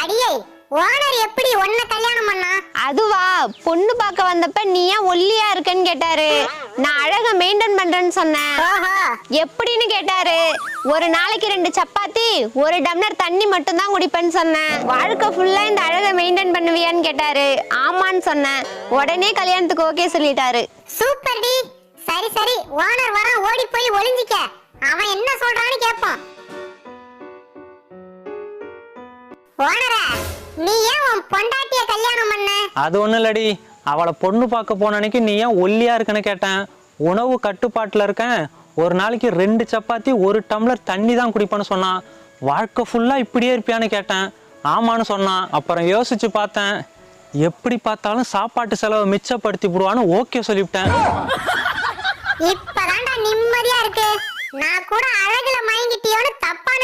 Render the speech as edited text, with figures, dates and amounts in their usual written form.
அடியே ஓனர் எப்படி உன்னை கல்யாணம் பண்ணா? அதுவா, பொண்ணு பார்க்க வந்தப்ப நீ ஏன் ஒல்லியா இருக்கன்னு கேட்டாரு. நான் அழக மெயின்டைன் பண்றேன்னு சொன்னேன். ஓஹோ, எப்படின்னு கேட்டாரு. ஒரு நாளைக்கு 2 சப்பாத்தி 1 டம்ளர் தண்ணி மட்டும் தான் குடிப்பேன்னு சொன்னேன். வாழ்க்கை ஃபுல்லா இந்த அழக மெயின்டைன் பண்ணுவியான்னு கேட்டாரு. ஆமான்னு சொன்னேன். உடனே கல்யாணத்துக்கு ஓகே சொல்லிட்டாரு. சூப்பர் டி. சரி சரி, ஓனர் வர, ஓடி போய் ஒளிஞ்சிக்க. அவன் என்ன சொல்றான்னு கேட்போம். ஓனரே, நீ ஏன் உன் பொண்டாட்டிய கல்யாணம் பண்ண? அது ஒண்ணும் இல்லடி, அவளை பொண்ணு பார்க்க போன அன்னைக்கு நீ ஏன் ஒல்லியா இருக்குன்னு கேட்டேன். உணவு கட்டுப்பாட்டுல இருக்கேன், ஒரு நாளைக்கு 2 சப்பாத்தி 1 டம்ளர் தண்ணி தான் குடிப்பேன்னு சொன்னான். வாழ்க்கை ஃபுல்லா இப்படியே இருப்பியான்னு கேட்டேன். ஆமான்னு சொன்னான். அப்புறம் யோசிச்சு பார்த்தேன், எப்படி பார்த்தாலும் சாப்பாட்டு செலவை மிச்சப்படுத்தி விடுவான்னு ஓகே சொல்லிவிட்டேன். இப்பதான்டா நிம்மதியா இருக்கு. நான் கூட அழகுல மயங்கிட்டியோன்னு தப்பான